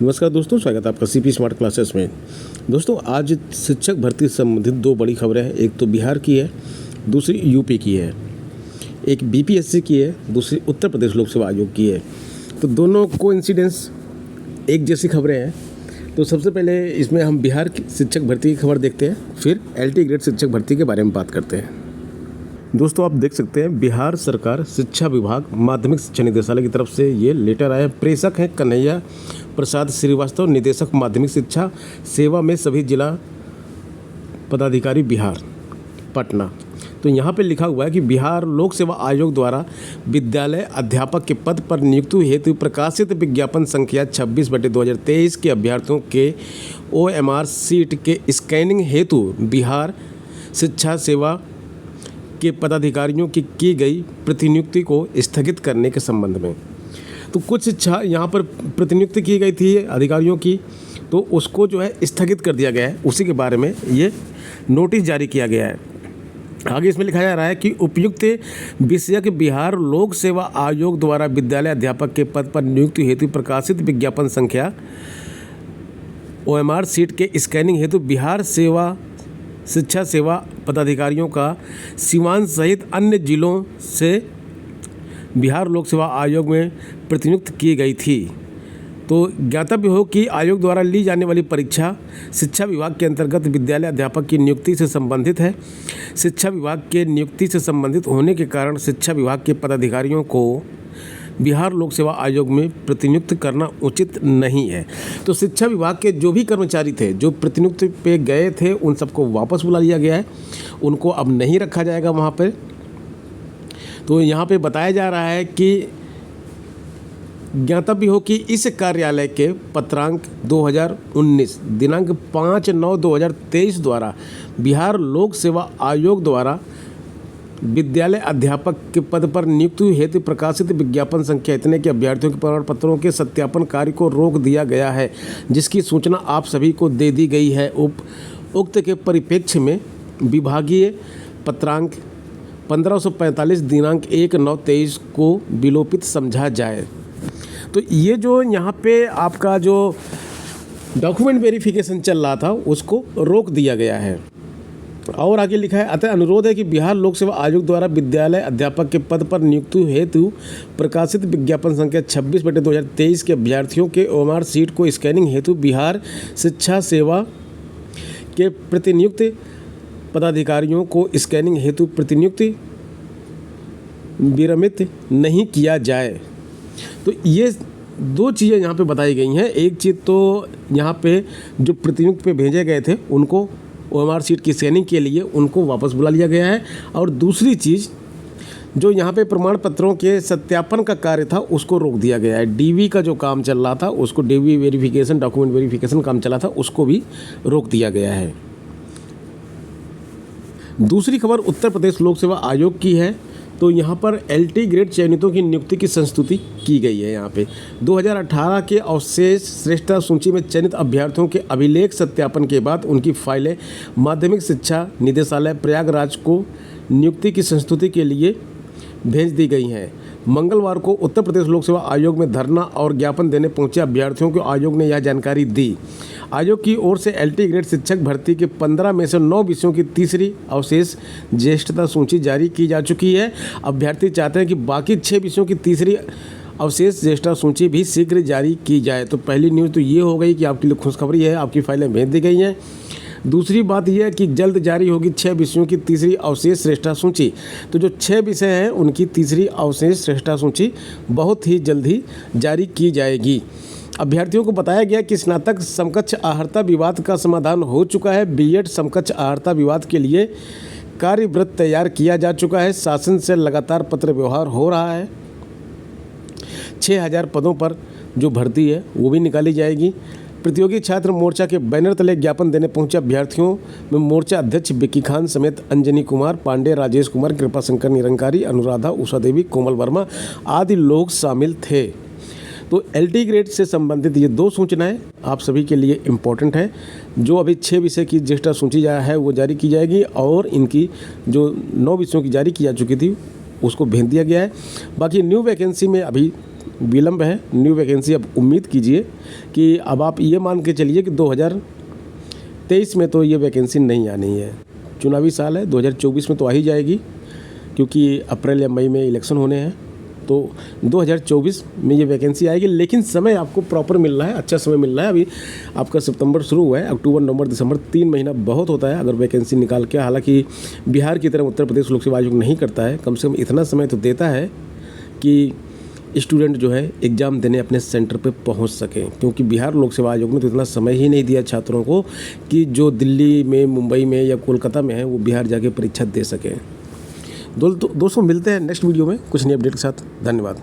नमस्कार दोस्तों, स्वागत है आपका सीपी स्मार्ट क्लासेस में। दोस्तों, आज शिक्षक भर्ती से संबंधित दो बड़ी खबरें हैं। एक तो बिहार की है, दूसरी यूपी की है। एक बीपीएससी की है, दूसरी उत्तर प्रदेश लोक सेवा आयोग की है। तो दोनों कोइंसिडेंस एक जैसी खबरें हैं। तो सबसे पहले इसमें हम बिहार की शिक्षक भर्ती की खबर देखते हैं, फिर एलटी ग्रेड शिक्षक भर्ती के बारे में बात करते हैं। दोस्तों, आप देख सकते हैं बिहार सरकार शिक्षा विभाग माध्यमिक शिक्षा निदेशालय की तरफ से ये लेटर आया। प्रेषक हैं कन्हैया प्रसाद श्रीवास्तव, निदेशक माध्यमिक शिक्षा सेवा में सभी जिला पदाधिकारी बिहार, पटना। तो यहाँ पे लिखा हुआ है कि बिहार लोक सेवा आयोग द्वारा विद्यालय अध्यापक के पद पर नियुक्ति हेतु प्रकाशित विज्ञापन संख्या 26/2023 के अभ्यर्थियों के OMR सीट के स्कैनिंग हेतु बिहार शिक्षा सेवा के पदाधिकारियों की गई प्रतिनियुक्ति को स्थगित करने के संबंध में। तो कुछ इच्छा यहाँ पर प्रतिनियुक्ति की गई थी अधिकारियों की, तो उसको जो है स्थगित कर दिया गया है। उसी के बारे में ये नोटिस जारी किया गया है। आगे इसमें लिखा जा रहा है कि उपयुक्त विषयक बिहार लोक सेवा आयोग द्वारा विद्यालय अध्यापक के पद पर नियुक्ति हेतु प्रकाशित विज्ञापन संख्या OMR सीट के स्कैनिंग हेतु बिहार शिक्षा सेवा पदाधिकारियों का सीवान सहित अन्य जिलों से बिहार लोक सेवा आयोग में प्रतिनियुक्त की गई थी। तो ज्ञातव्य हो कि आयोग द्वारा ली जाने वाली परीक्षा शिक्षा विभाग के अंतर्गत विद्यालय अध्यापक की नियुक्ति से संबंधित है। शिक्षा विभाग के नियुक्ति से संबंधित होने के कारण शिक्षा विभाग के पदाधिकारियों को बिहार लोक सेवा आयोग में प्रतिनियुक्त करना उचित नहीं है। तो शिक्षा विभाग के जो भी कर्मचारी थे जो प्रतिनियुक्ति पे गए थे, उन सबको वापस बुला लिया गया है। उनको अब नहीं रखा जाएगा वहाँ पर। तो यहाँ पे बताया जा रहा है कि ज्ञातव्य हो कि इस कार्यालय के पत्रांक 2019 दिनांक 5/9/2023 द्वारा बिहार लोक सेवा आयोग द्वारा विद्यालय अध्यापक के पद पर नियुक्ति हेतु प्रकाशित विज्ञापन संख्या इतने के अभ्यर्थियों के प्रमाण पत्रों के सत्यापन कार्य को रोक दिया गया है, जिसकी सूचना आप सभी को दे दी गई है। उक्त के परिप्रेक्ष्य में विभागीय पत्रांक 1545 दिनांक 1/9/23 को विलोपित समझा जाए। तो ये जो यहाँ पे आपका जो डॉक्यूमेंट वेरिफिकेशन चल रहा था उसको रोक दिया गया है। और आगे लिखा है, अतः अनुरोध है कि बिहार लोक सेवा आयोग द्वारा विद्यालय अध्यापक के पद पर नियुक्ति हेतु प्रकाशित विज्ञापन संख्या 26/2023 के अभ्यर्थियों के OMR सीट को स्कैनिंग हेतु बिहार शिक्षा सेवा के प्रतिनियुक्त पदाधिकारियों को स्कैनिंग हेतु प्रतिनियुक्ति विरमित नहीं किया जाए। तो ये दो चीज़ें यहाँ पे बताई गई हैं। एक चीज़ तो यहाँ पे जो प्रतिनियुक्त पे भेजे गए थे उनको OMR सीट की स्कैनिंग के लिए उनको वापस बुला लिया गया है। और दूसरी चीज़ जो यहाँ पे प्रमाण पत्रों के सत्यापन का कार्य था उसको रोक दिया गया है। DV का जो काम चल रहा था उसको DV वेरिफिकेशन डॉक्यूमेंट वेरिफिकेशन काम चला था उसको भी रोक दिया गया है। दूसरी खबर उत्तर प्रदेश लोक सेवा आयोग की है। तो यहाँ पर LT ग्रेड चयनितों की नियुक्ति की संस्तुति की गई है। यहाँ पे 2018 के अवशेष श्रेष्ठता सूची में चयनित अभ्यर्थियों के अभिलेख सत्यापन के बाद उनकी फाइलें माध्यमिक शिक्षा निदेशालय प्रयागराज को नियुक्ति की संस्तुति के लिए भेज दी गई हैं। मंगलवार को उत्तर प्रदेश लोक सेवा आयोग में धरना और ज्ञापन देने पहुंचे अभ्यर्थियों को आयोग ने यह जानकारी दी। आयोग की ओर से LT ग्रेड शिक्षक भर्ती के 15 में से 9 विषयों की तीसरी अवशेष ज्येष्ठता सूची जारी की जा चुकी है। अभ्यर्थी चाहते हैं कि बाकी 6 विषयों की तीसरी अवशेष ज्येष्ठता सूची भी शीघ्र जारी की जाए। तो पहली न्यूज़ तो ये हो गई कि आपके लिए खुशखबरी है, आपकी फाइलें भेज दी गई हैं। दूसरी बात यह है कि जल्द जारी होगी 6 विषयों की तीसरी अवशेष श्रेष्ठता सूची। तो जो 6 विषय हैं उनकी तीसरी अवशेष श्रेष्ठता सूची बहुत ही जल्द ही जारी की जाएगी। अभ्यर्थियों को बताया गया कि स्नातक समकक्ष अर्हता विवाद का समाधान हो चुका है। B.Ed समकक्ष अर्हता विवाद के लिए कार्यवृत्त तैयार किया जा चुका है। शासन से लगातार पत्र व्यवहार हो रहा है। 6000 पदों पर जो भर्ती है वो भी निकाली जाएगी। प्रतियोगी छात्र मोर्चा के बैनर तले ज्ञापन देने पहुंचे अभ्यर्थियों में मोर्चा अध्यक्ष विक्की खान समेत अंजनी कुमार पांडे, राजेश कुमार, कृपा शंकर निरंकारी, अनुराधा, उषा देवी, कोमल वर्मा आदि लोग शामिल थे। तो LT ग्रेड से संबंधित ये दो सूचनाएं आप सभी के लिए इम्पोर्टेंट है। जो अभी 6 विषय की ज्येष्ठता सूची है वो जारी की जाएगी और इनकी जो 9 विषयों की जारी की जा चुकी थी उसको भेज दिया गया है। बाकी न्यू वैकेंसी में अभी विलम्ब है, न्यू वैकेंसी। अब उम्मीद कीजिए कि अब आप ये मान के चलिए कि 2023 में तो ये वैकेंसी नहीं आनी है। चुनावी साल है, 2024 में तो आ ही जाएगी, क्योंकि अप्रैल या मई में इलेक्शन होने हैं। तो 2024 में ये वैकेंसी आएगी, लेकिन समय आपको प्रॉपर मिल रहा है, अच्छा समय मिल रहा है। अभी आपका सितंबर शुरू हुआ है, अक्टूबर, नवंबर, दिसंबर 3 महीना बहुत होता है अगर वैकेंसी निकाल के। हालांकि बिहार की तरह उत्तर प्रदेश लोक सेवा आयोग नहीं करता है, कम से कम इतना समय तो देता है कि स्टूडेंट जो है एग्ज़ाम देने अपने सेंटर पे पहुंच सकें, क्योंकि बिहार लोक सेवा आयोग ने तो इतना समय ही नहीं दिया छात्रों को कि जो दिल्ली में, मुंबई में या कोलकाता में है वो बिहार जाके परीक्षा दे सकें। दोस्तों मिलते हैं नेक्स्ट वीडियो में कुछ नई अपडेट के साथ। धन्यवाद।